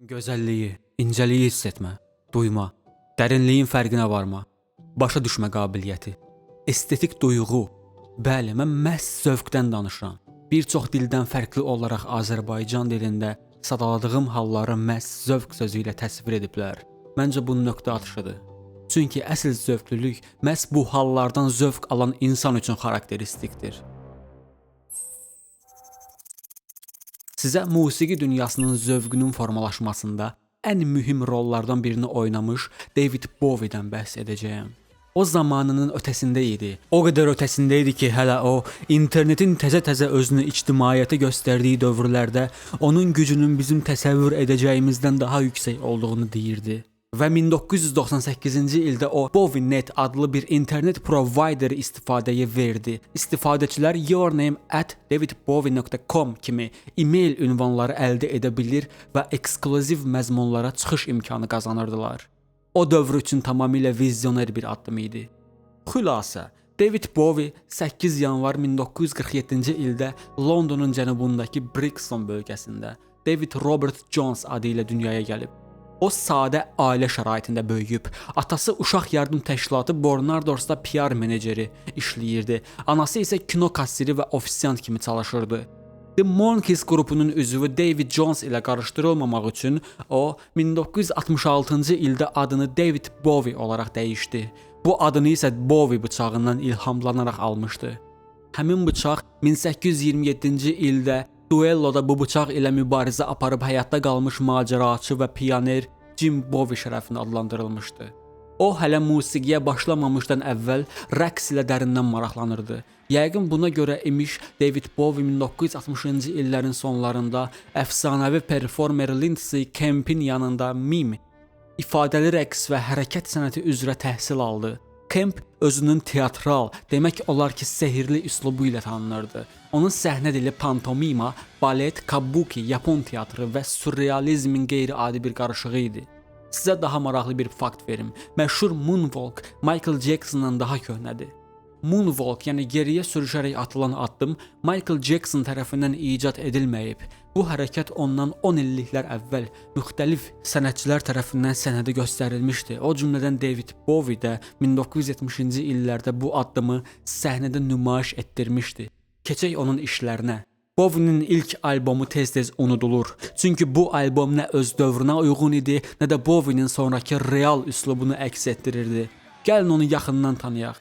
Gözəlliyi, incəliyi hiss etmə, duyma, dərinliyin fərqinə varma, başa düşmə qabiliyyəti, estetik duyğu. Bəli, mən məhz zövqdən danışıram. Bir çox dildən fərqli olaraq Azərbaycan dilində sadaladığım halları məhz zövq sözü ilə təsvir ediblər. Məncə bu nöqtə atışıdır. Çünki əsl zövqlülük məhz bu hallardan zövq alan insan üçün xarakteristikdir. Sizə musiqi dünyasının zövqünün formalaşmasında ən mühüm rollardan birini oynamış David Bowie'dən bəhs edəcəyəm. O zamanının ötəsində idi. O qədər ötəsində idi ki, hələ o internetin təzə-təzə özünü ictimaiyyətə göstərdiyi dövrlərdə onun gücünün bizim təsəvvür edəcəyimizdən daha yüksək olduğunu deyirdi. Və 1998-ci ildə o BowieNet adlı bir internet provideri istifadəyə verdi. İstifadəçilər yourname@davidbowie.com kimi e-mail ünvanları əldə edə bilir və ekskluziv məzmunlara çıxış imkanı qazanırdılar. O dövr üçün tamamilə vizyoner bir addım idi. Xülasə, David Bowie 8 yanvar 1947-ci ildə Londonun cənubundakı Brixton bölgəsində David Robert Jones adı ilə dünyaya gəlib. O sadə ailə şəraitində böyüyüb. Atası uşaq yardım təşkilatı Barnardorsda PR meneceri işləyirdi. Anası isə kino kassiri və ofisiant kimi çalışırdı. The Monkees qrupunun üzvü David Jones ilə qarışdırılmamaq üçün o 1966-cı ildə adını David Bowie olaraq dəyişdi. Bu adını isə Bowie bıçağından ilhamlanaraq almışdı. Həmin bıçaq 1827-ci ildə duelloda bu bıçaq ilə mübarizə aparıb həyatda qalmış macəraçı və piyoner Jim Bowie şərəfinə adlandırılmışdı. O hələ musiqiyə başlamamışdan əvvəl rəqs ilə dərindən maraqlanırdı. Yəqin buna görə imiş David Bowie 1960-cı illərin sonlarında əfsanəvi performer Lindsey Kemp'in yanında mim, ifadəli rəqs və hərəkət sənəti üzrə təhsil aldı. Kemp özünün teatral, demək olar ki, sehirli üslubu ilə tanınırdı. Onun səhnə dili pantomima, balet, kabuki, Yapon teatrı və surrealizmin qeyri-adi bir qarışığı idi. Sizə daha maraqlı bir fakt verim. Məşhur Moonwalk Michael Jacksondan daha köhnədir. Moonwalk, yəni geriyə sürüşərək atılan addım Michael Jackson tərəfindən icad edilməyib. Bu hərəkət ondan 10 illiklər əvvəl müxtəlif sənətçilər tərəfindən səhnədə göstərilmişdi. O cümlədən David Bowie də 1970-ci illərdə bu addımı səhnədə nümayiş etdirmişdi. Keçək onun işlərinə. Bowie'nin ilk albomu tez-tez unudulur. Çünki bu albom nə öz dövrünə uyğun idi, nə də Bowie'nin sonrakı real üslubunu əks etdirirdi. Gəlin onu yaxından tanıyaq.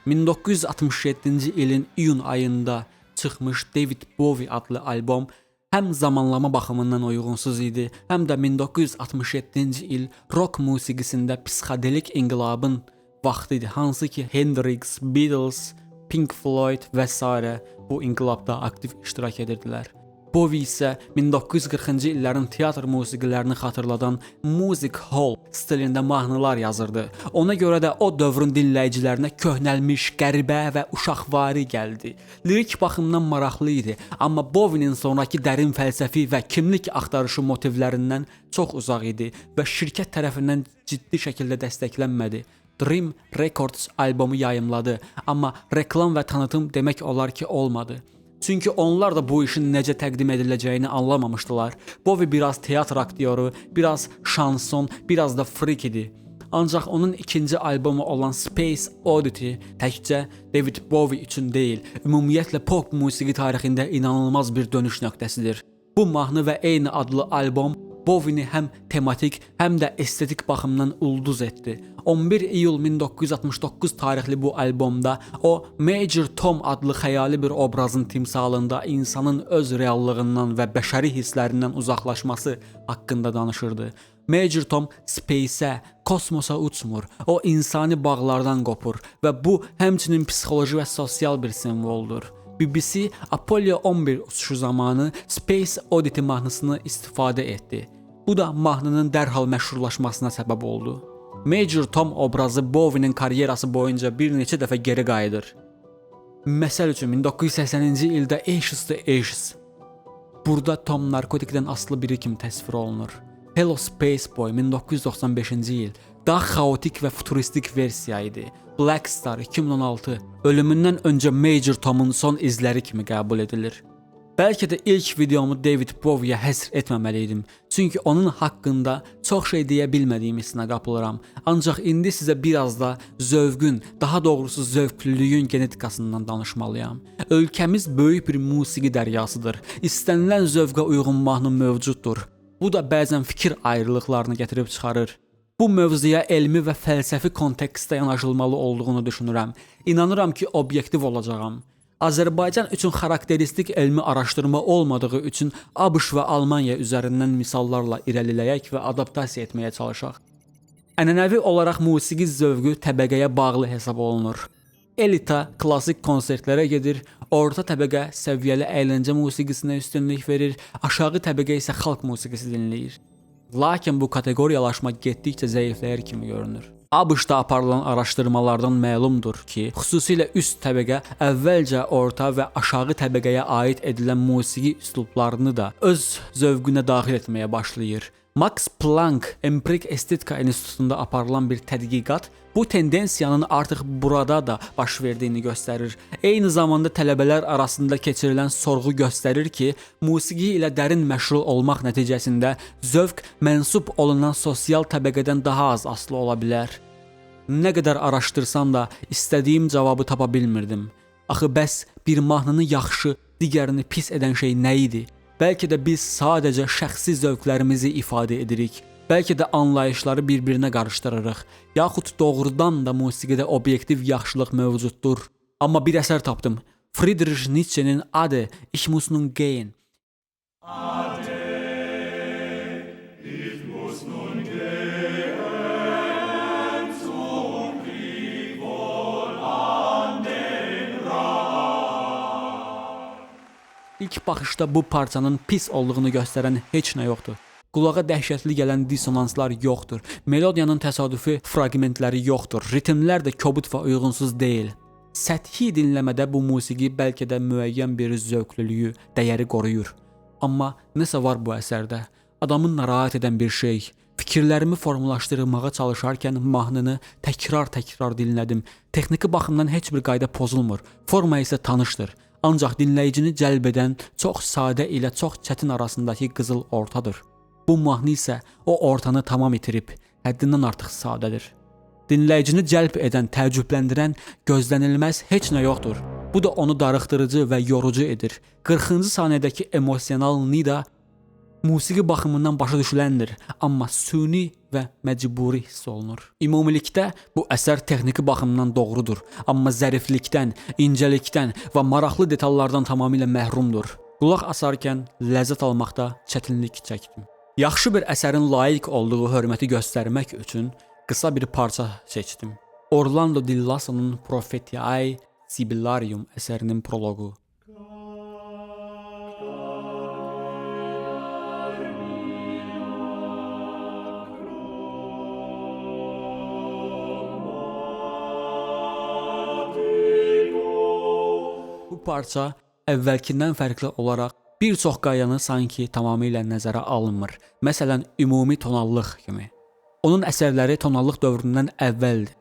1967-ci ilin iyun ayında çıxmış David Bowie adlı albom həm zamanlama baxımından uyğunsuz idi, həm də 1967-ci il rock musiqisində psixodelik inqilabın vaxtı idi, hansı ki Hendrix, Beatles, Pink Floyd və s. bu inqilabda aktiv iştirak edirdilər. Bowie isə 1940-cı illərin teatr musiqilərini xatırladan music hall stilində mahnılar yazırdı. Ona görə də o dövrün dinləyicilərinə köhnəlmiş, qəribə və uşaqvari gəldi. Lirik baxımdan maraqlı idi, amma Bowie'nin sonrakı dərin fəlsəfi və kimlik axtarışı motivlərindən çox uzaq idi və şirkət tərəfindən ciddi şəkildə dəstəklənmədi. Dream Records albomu yayımladı, amma reklam və tanıtım demək olar ki olmadı. Çünki onlar da bu işin necə təqdim ediləcəyini anlamamışdılar. Bowie biraz teatr aktyoru, biraz şanson, biraz da freak idi. Ancaq onun ikinci albomu olan Space Oddity təkcə David Bowie üçün deyil, ümumiyyətlə pop musiqi tarixində inanılmaz bir dönüş nöqtəsidir. Bu mahnı və eyni adlı albom Bowie-ni həm tematik, həm də estetik baxımdan ulduz etdi. 11 iyul 1969 tarixli bu albomda o Major Tom adlı xəyali bir obrazın timsalında insanın öz reallığından və bəşəri hisslərindən uzaqlaşması haqqında danışırdı. Major Tom space-ə, kosmosa uçmur, o insani bağlardan qopur və bu həmçinin psixoloji və sosial bir simvoldur. BBC Apollo 11 uçuşu zamanı Space Oddity mahnısını istifadə etdi. Bu da mahnının dərhal məşhurlaşmasına səbəb oldu. Major Tom obrazı Bowie'nin karyerası boyunca bir neçə dəfə geri qayıdır. Məsəl üçün 1980-ci ildə Ashes to Ashes. Burada Tom narkotikdən asılı biri kimi təsvir olunur. Hello Space Boy 1995-ci il daha xaotik və futuristik versiya idi. Black Star 2016 ölümündən öncə Major Tom'un son izləri kimi qəbul edilir. Bəlkə də ilk videomu David Bowie'yə həsr etməməliydim. Çünki onun haqqında çox şey deyə bilmədiyim hissinə qapılıram. Ancaq indi sizə biraz da zövqün, daha doğrusu zövqlülüyün genetikasından danışmalıyam. Ölkəmiz böyük bir musiqi dəryasıdır. İstənilən zövqə uyğun mahnı mövcuddur. Bu da bəzən fikir ayrılıqlarını gətirib çıxarır. Bu mövzuya elmi və fəlsəfi kontekstdə yanaşılmalı olduğunu düşünürəm. İnanıram ki, obyektiv olacağam. Azərbaycan üçün xarakteristik elmi araşdırma olmadığı üçün ABŞ və Almaniya üzərindən misallarla irəliləyək və adaptasiya etməyə çalışaq. Ənənəvi olaraq musiqi zövqü təbəqəyə bağlı hesab olunur. Elita klassik konsertlərə gedir, orta təbəqə səviyyəli əyləncə musiqisinə üstünlük verir, aşağı təbəqə isə xalq musiqisi dinləyir. Lakin bu kateqoriyalaşma getdikcə zəifləyir kimi görünür. ABŞ-da aparılan araşdırmalardan məlumdur ki, xüsusilə üst təbəqə əvvəlcə orta və aşağı təbəqəyə aid edilən musiqi üslublarını da öz zövqünə daxil etməyə başlayır. Max Planck Empirik Estetika İnstitutunda aparılan bir tədqiqat bu tendensiyanın artıq burada da baş verdiyini göstərir. Eyni zamanda tələbələr arasında keçirilən sorğu göstərir ki, musiqi ilə dərin məşğul olmaq nəticəsində zövq mənsub olunan sosial təbəqədən daha az asılı ola bilər. Nə qədər araşdırsam da istədiyim cavabı tapa bilmirdim. Axı bəs bir mahnını yaxşı, digərini pis edən şey nə idi? Bəlkə də biz sadəcə şəxsi zövqlərimizi ifadə edirik. Bəlkə də anlayışları bir-birinə qarışdırırıq. Yaxud doğrudan da musiqidə obyektiv yaxşılıq mövcuddur. Amma bir əsər tapdım. Friedrich Nietzsche'nin Ade, Ich muss nun gehen. İlk baxışda bu parçanın pis olduğunu göstərən heç nə yoxdur. Qulağa dəhşətli gələn dissonanslar yoxdur. Melodiyanın təsadüfi fraqmentləri yoxdur. Ritmlər də kobud və uyğunsuz deyil. Səthi dinləmədə bu musiqi bəlkə də müəyyən bir zövqlülüyü, dəyəri qoruyur. Amma nəsə var bu əsərdə. Adamı narahat edən bir şey. Fikirlərimi formalaşdırmağa çalışarkən mahnını təkrar dinlədim. Texniki baxımdan heç bir qayda pozulmur. Forma isə tanışdır. Ancaq dinləyicini cəlb edən çox sadə ilə çox çətin arasındakı qızıl ortadır. Bu mahnı isə o ortanı tamam itirib, həddindən artıq sadədir. Dinləyicini cəlb edən, təəccübləndirən, gözlənilməz heç nə yoxdur. Bu da onu darıxdırıcı və yorucu edir. 40-cı saniyədəki emosional nida musiqi baxımından başa düşüləndir, amma süni və məcburi hiss olunur. Ümumilikdə bu əsər texniki baxımdan doğrudur, amma zəriflikdən, incəlikdən və maraqlı detallardan tamamilə məhrumdur. Qulaq asarkən ləzzət almaqda çətinlik çəkdim. Yaxşı bir əsərin layiq olduğu hörməti göstərmək üçün qısa bir parça seçdim. Orlando Di Lasso'nun Prophetiae Sibyllarium əsərinin proloqu. Bu parça əvvəlkindən fərqli olaraq bir çox qaydanı sanki tamamilə nəzərə alınmır. Məsələn, ümumi tonallıq kimi. Onun əsərləri tonallıq dövründən əvvəldir.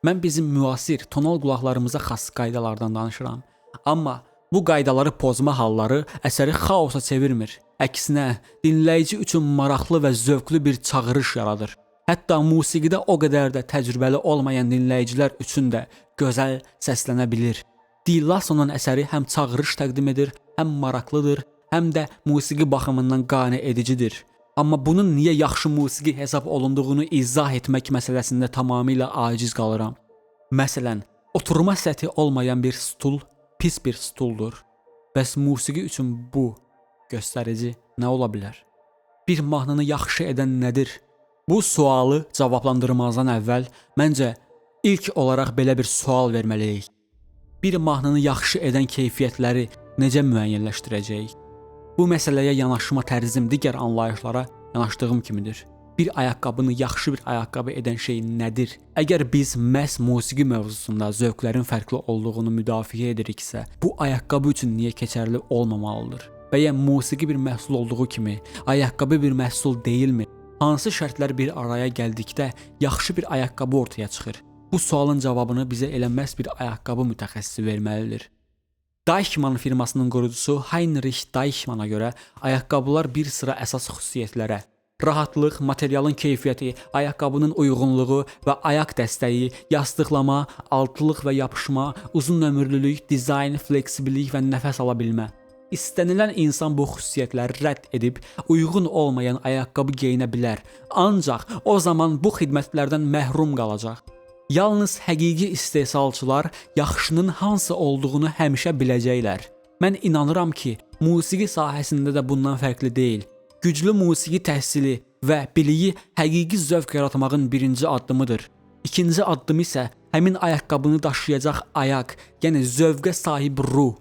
Mən bizim müasir tonal qulaqlarımıza xas qaydalardan danışıram. Amma bu qaydaları pozma halları əsəri xaosa çevirmir. Əksinə, dinləyici üçün maraqlı və zövqlü bir çağırış yaradır. Hətta musiqidə o qədər də təcrübəli olmayan dinləyicilər üçün də gözəl səslənə bilir. Di Lasso'nun əsəri həm çağırış təqdim edir, həm maraqlıdır, həm də musiqi baxımından qane edicidir. Amma bunun niyə yaxşı musiqi hesab olunduğunu izah etmək məsələsində tamamilə aciz qalıram. Məsələn, oturma səthi olmayan bir stul pis bir stuldur. Bəs musiqi üçün bu göstərici nə ola bilər? Bir mahnını yaxşı edən nədir? Bu sualı cavablandırmazdan əvvəl məncə ilk olaraq belə bir sual verməliyik. Bir mahnını yaxşı edən keyfiyyətləri necə müəyyənləşdirəcəyik? Bu məsələyə yanaşma tərzim digər anlayışlara yanaşdığım kimidir. Bir ayaqqabını yaxşı bir ayaqqabı edən şey nədir? Əgər biz məhz musiqi mövzusunda zövqlərin fərqli olduğunu müdafiə ediriksə, bu ayaqqabı üçün niyə keçərli olmamalıdır? Bəyəm musiqi bir məhsul olduğu kimi, ayaqqabı bir məhsul deyilmi? Hansı şərtlər bir araya gəldikdə yaxşı bir ayaqqabı ortaya çıxır? Bu sualın cavabını bizə elə məhz bir ayaqqabı mütəxəssisi verməlidir. Deichmann firmasının qurucusu Heinrich Deichmanna görə ayaqqabılar bir sıra əsas xüsusiyyətlərə: rahatlıq, materialın keyfiyyəti, ayaqqabının uyğunluğu və ayaq dəstəyi, yastıqlama, altlıq və yapışma, uzun ömürlülük, dizayn, fleksibillik və nəfəs ala bilmə. İstənilən insan bu xüsusiyyətləri rədd edib uyğun olmayan ayaqqabı geyinə bilər. Ancaq o zaman bu xidmətlərdən məhrum qalacaq. Yalnız həqiqi istehsalçılar yaxşının hansı olduğunu həmişə biləcəklər. Mən inanıram ki, musiqi sahəsində də bundan fərqli deyil. Güclü musiqi təhsili və biliyi həqiqi zövq yaratmağın birinci addımıdır. İkinci addım isə həmin ayaqqabını daşıyacaq ayaq, yəni zövqə sahib ruh.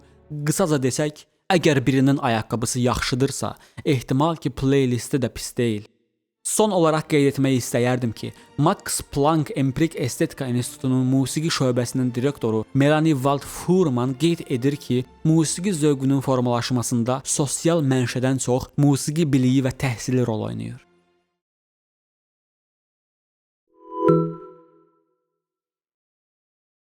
Qısaca desək, əgər birinin ayaqqabısı yaxşıdırsa, ehtimal ki, playlisti də pis deyil. Son olaraq qeyd etmək istəyərdim ki, Max Planck Emprik Estetika İnstitutunun musiqi şöbəsinin direktoru Melanie Waldfurman qeyd edir ki, musiqi zövqünün formalaşmasında sosial mənşədən çox musiqi biliyi və təhsili rol oynayır.